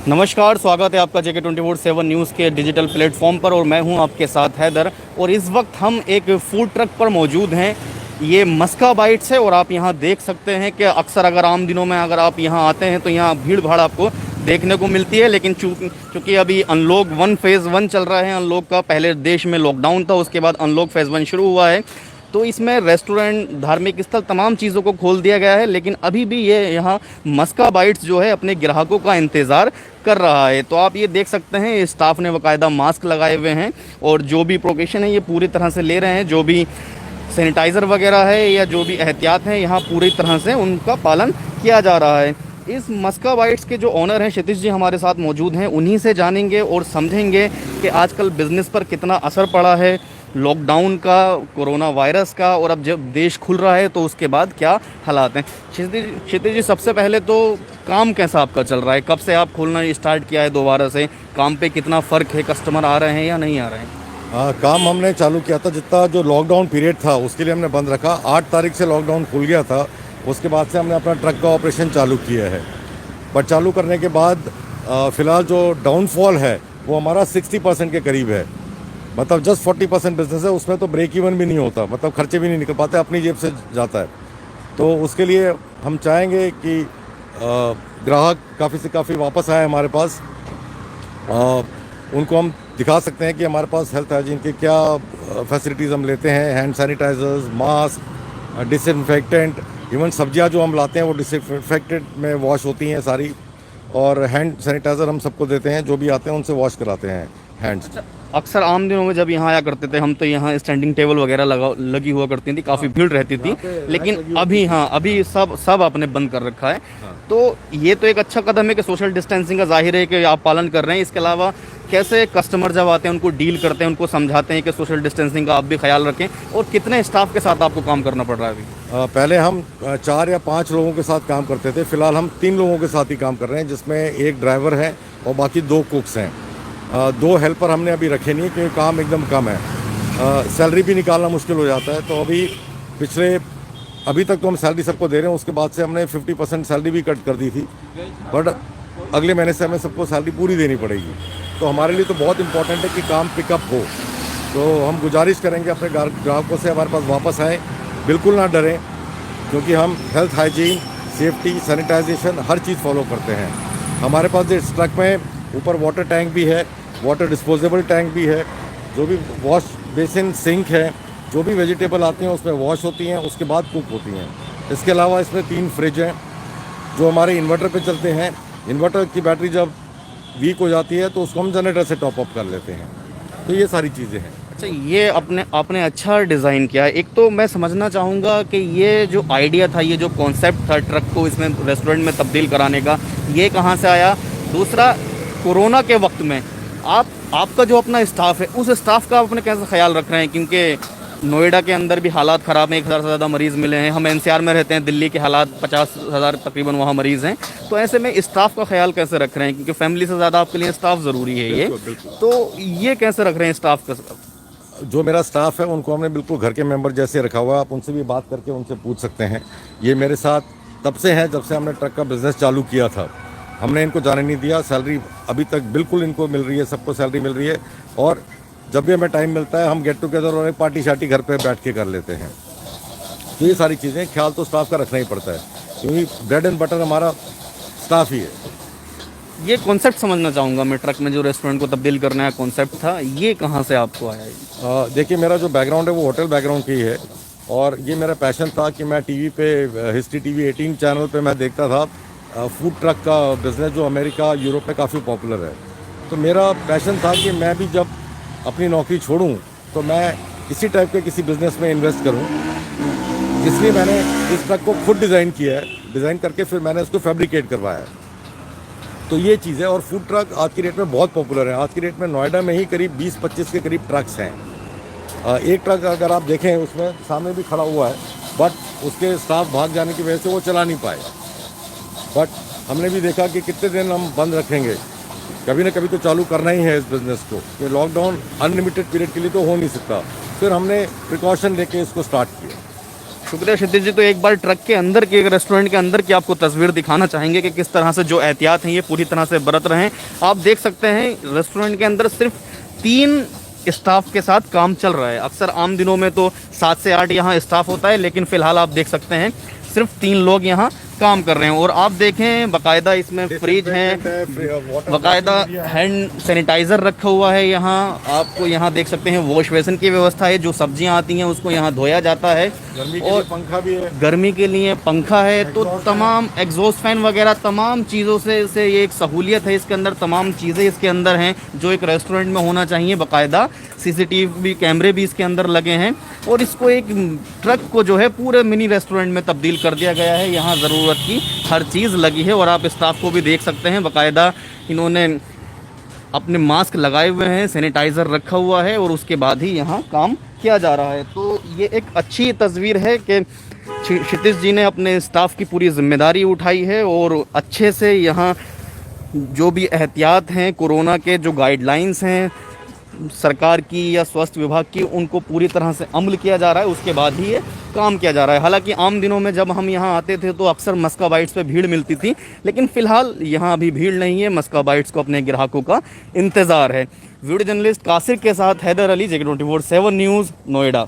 नमस्कार, स्वागत है आपका जेके 24/7 न्यूज़ के डिजिटल प्लेटफॉर्म पर और मैं हूं आपके साथ हैदर। और इस वक्त हम एक फूड ट्रक पर मौजूद हैं। ये मस्का बाइट्स है और आप यहां देख सकते हैं कि अक्सर अगर आम दिनों में अगर आप यहां आते हैं तो यहां भीड़ भाड़ आपको देखने को मिलती है। लेकिन चूँकि अभी अनलॉक 1 फेज़ 1 चल रहा है, अनलॉक का पहले देश में लॉकडाउन था, उसके बाद अनलॉक फेज़ 1 शुरू हुआ है, तो इसमें रेस्टोरेंट, धार्मिक स्थल, तमाम चीज़ों को खोल दिया गया है। लेकिन अभी भी ये यहाँ मस्का बाइट्स जो है अपने ग्राहकों का इंतज़ार कर रहा है। तो आप ये देख सकते हैं स्टाफ ने बाकायदा मास्क लगाए हुए हैं और जो भी प्रोकेशन है ये पूरी तरह से ले रहे हैं। जो भी सैनिटाइज़र वगैरह है या जो भी एहतियात हैं यहाँ पूरी तरह से उनका पालन किया जा रहा है। इस मस्का बाइट्स के जो ओनर हैं क्षितिज जी हमारे साथ मौजूद हैं, उन्हीं से जानेंगे और समझेंगे कि आजकल बिज़नेस पर कितना असर पड़ा है लॉकडाउन का, कोरोना वायरस का, और अब जब देश खुल रहा है तो उसके बाद क्या हालात हैं। क्षितिज जी, सबसे पहले तो काम कैसा आपका चल रहा है? कब से आप खोलना स्टार्ट किया है दोबारा से? काम पे कितना फ़र्क है? कस्टमर आ रहे हैं या नहीं आ रहे हैं? काम हमने चालू किया था, जितना जो लॉकडाउन पीरियड था उसके लिए हमने बंद रखा। 8 तारीख से लॉकडाउन खुल गया था, उसके बाद से हमने अपना ट्रक का ऑपरेशन चालू किया है। पर चालू करने के बाद फ़िलहाल जो डाउनफॉल है वो हमारा 60% के करीब है। मतलब जस्ट 40% बिजनेस है, उसमें तो ब्रेक इवन भी नहीं होता, मतलब खर्चे भी नहीं निकल पाते, अपनी जेब से जाता है। तो उसके लिए हम चाहेंगे कि ग्राहक काफ़ी से काफ़ी वापस आए हमारे पास। उनको हम दिखा सकते हैं कि हमारे पास हेल्थ हाइजीन के क्या फैसिलिटीज़ हम लेते हैं। Hand sanitisers, mask, disinfectant, even सब्जियां जो हम लाते हैं वो डिसइंफेक्टेड में वॉश होती हैं सारी। और हैंड सैनिटाइज़र हम सबको देते हैं, जो भी आते हैं उनसे वॉश कराते हैं हैंड्स। अक्सर आम दिनों में जब यहाँ आया करते थे हम, तो यहाँ स्टैंडिंग टेबल वगैरह लगी हुआ करती थी, काफ़ी भीड़ रहती थी। लेकिन अभी अभी सब आपने बंद कर रखा है। तो ये तो एक अच्छा कदम है कि सोशल डिस्टेंसिंग का जाहिर है कि आप पालन कर रहे हैं। इसके अलावा कैसे कस्टमर जब आते हैं उनको डील करते हैं, उनको समझाते हैं कि सोशल डिस्टेंसिंग का आप भी ख्याल रखें? और कितने स्टाफ के साथ आपको काम करना पड़ रहा है अभी? पहले हम 4 या 5 लोगों के साथ काम करते थे, फिलहाल हम 3 लोगों के साथ ही काम कर रहे हैं, जिसमें एक ड्राइवर है और बाकी 2 कुक्स हैं। 2 हेल्पर हमने अभी रखे नहीं क्योंकि काम एकदम कम है। सैलरी भी निकालना मुश्किल हो जाता है। तो अभी तक तो हम सैलरी सबको दे रहे हैं, उसके बाद से हमने 50% सैलरी भी कट कर दी थी, बट अगले महीने से हमें सबको सैलरी पूरी देनी पड़ेगी। तो हमारे लिए तो बहुत इम्पोर्टेंट है कि काम पिकअप हो। तो हम गुजारिश करेंगे अपने ग्राहकों से हमारे पास वापस आएँ, बिल्कुल ना डरें, क्योंकि हम हेल्थ हाइजीन, सेफ्टी, सैनिटाइजेशन हर चीज़ फॉलो करते हैं। हमारे पास इस ट्रक में ऊपर वाटर टैंक भी है, वाटर डिस्पोजेबल टैंक भी है, जो भी वॉश बेसिन, सिंक है, जो भी वेजिटेबल आती हैं उसमें वॉश होती हैं, उसके बाद कुक होती हैं। इसके अलावा इसमें 3 फ्रिज हैं जो हमारे इन्वर्टर पे चलते हैं। इन्वर्टर की बैटरी जब वीक हो जाती है तो उसको हम जनरेटर से टॉप अप कर लेते हैं। तो ये सारी चीज़ें हैं। अच्छा, ये आपने अच्छा डिज़ाइन किया है। एक तो मैं समझना चाहूँगा कि ये जो आइडिया था, ये जो कॉन्सेप्ट था ट्रक को इसमें रेस्टोरेंट में तब्दील कराने का, ये कहाँ से आया? दूसरा, कोरोना के वक्त में आपका जो अपना स्टाफ है, उस स्टाफ का अपने कैसे ख्याल रख रहे हैं? क्योंकि नोएडा के अंदर भी हालात ख़राब हैं, 1000 से ज़्यादा मरीज़ मिले हैं। हम एनसीआर में रहते हैं, दिल्ली के हालात 50,000 तकरीबन वहाँ मरीज़ हैं। तो ऐसे में स्टाफ का ख्याल कैसे रख रहे हैं? क्योंकि फैमिली से ज़्यादा आपके लिए स्टाफ ज़रूरी है ये। तो ये कैसे रख रहे हैं स्टाफ का? जो मेरा स्टाफ है उनको हमने बिल्कुल घर के मेंबर जैसे रखा हुआ है। आप उनसे भी बात करके उनसे पूछ सकते हैं। ये मेरे साथ तब से हैं जब से हमने ट्रक का बिज़नेस चालू किया था। हमने इनको जाने नहीं दिया। सैलरी अभी तक बिल्कुल इनको मिल रही है, सबको सैलरी मिल रही है। और जब भी हमें टाइम मिलता है हम गेट टुगेदर और एक पार्टी शार्टी घर पे बैठ के कर लेते हैं। तो ये सारी चीज़ें ख्याल तो स्टाफ का रखना ही पड़ता है, क्योंकि ब्रेड एंड बटर हमारा स्टाफ ही है। ये कॉन्सेप्ट समझना चाहूँगा मैं, ट्रक में जो रेस्टोरेंट को तब्दील करने का कॉन्सेप्ट था, ये कहाँ से आपको आया? देखिए, मेरा जो बैकग्राउंड है वो होटल बैकग्राउंड की है, और ये मेरा पैशन था कि मैं टीवी पे, हिस्ट्री टीवी 18 चैनल पे मैं देखता था फूड ट्रक का बिज़नेस जो अमेरिका, यूरोप में काफ़ी पॉपुलर है। तो मेरा पैशन था कि मैं भी जब अपनी नौकरी छोड़ूं तो मैं इसी टाइप के किसी बिज़नेस में इन्वेस्ट करूं। इसलिए मैंने इस ट्रक को खुद डिज़ाइन किया है, डिज़ाइन करके फिर मैंने उसको फैब्रिकेट करवाया। तो ये चीज़ है। और फूड ट्रक आज की डेट में बहुत पॉपुलर है। आज की डेट में नोएडा में ही करीब 20-25 के करीब ट्रक्स हैं। एक ट्रक अगर आप देखें उसमें सामने भी खड़ा हुआ है, बट उसके स्टाफ भाग जाने की वजह से वो चला नहीं पाए। बट हमने भी देखा कि कितने दिन हम बंद रखेंगे, कभी ना कभी तो चालू करना ही है इस बिज़नेस को। ये लॉकडाउन अनलिमिटेड पीरियड के लिए तो हो नहीं सकता। फिर हमने प्रिकॉशन लेके इसको स्टार्ट किया। शुक्रिया क्षितिज जी। तो एक बार ट्रक के अंदर के, एक रेस्टोरेंट के अंदर की आपको तस्वीर दिखाना चाहेंगे कि किस तरह से जो एहतियात हैं ये पूरी तरह से बरत रहे हैं। आप देख सकते हैं रेस्टोरेंट के अंदर सिर्फ 3 स्टाफ के साथ काम चल रहा है। अक्सर आम दिनों में तो 7 से 8 यहाँ स्टाफ होता है, लेकिन फ़िलहाल आप देख सकते हैं सिर्फ 3 लोग यहाँ काम कर रहे हैं। और आप देखें बाकायदा इसमें फ्रिज है, बाकायदा हैंड सैनिटाइज़र रखा हुआ है यहाँ। आपको यहाँ देख सकते हैं वॉश बेसिन की व्यवस्था है, जो सब्जियाँ आती हैं उसको यहाँ धोया जाता है। और पंखा भी है, गर्मी के लिए पंखा है। तो तमाम एग्जॉस्ट फैन वगैरह तमाम चीज़ों से ये एक सहूलियत है इसके अंदर, तमाम चीज़ें इसके अंदर हैं जो एक रेस्टोरेंट में होना चाहिए। बाकायदा CCTV कैमरे भी इसके अंदर लगे हैं और इसको एक ट्रक को जो है पूरे मिनी रेस्टोरेंट में तब्दील कर दिया गया है। यहाँ ज़रूरत की हर चीज़ लगी है और आप स्टाफ को भी देख सकते हैं बाकायदा इन्होंने अपने मास्क लगाए हुए हैं, सैनिटाइज़र रखा हुआ है और उसके बाद ही यहाँ काम किया जा रहा है। तो ये एक अच्छी तस्वीर है कि क्षितिज जी ने अपने स्टाफ की पूरी जिम्मेदारी उठाई है और अच्छे से यहाँ जो भी एहतियात हैं, कोरोना के जो गाइडलाइंस हैं सरकार की या स्वास्थ्य विभाग की, उनको पूरी तरह से अमल किया जा रहा है, उसके बाद ही ये काम किया जा रहा है। हालांकि आम दिनों में जब हम यहाँ आते थे तो अक्सर मस्का बाइट्स पे भीड़ मिलती थी, लेकिन फ़िलहाल यहाँ अभी भीड़ नहीं है। मस्का बाइट्स को अपने ग्राहकों का इंतज़ार है। वीडियो जर्नलिस्ट कासिर के साथ हैदर अली, JK24/7 न्यूज़, नोएडा।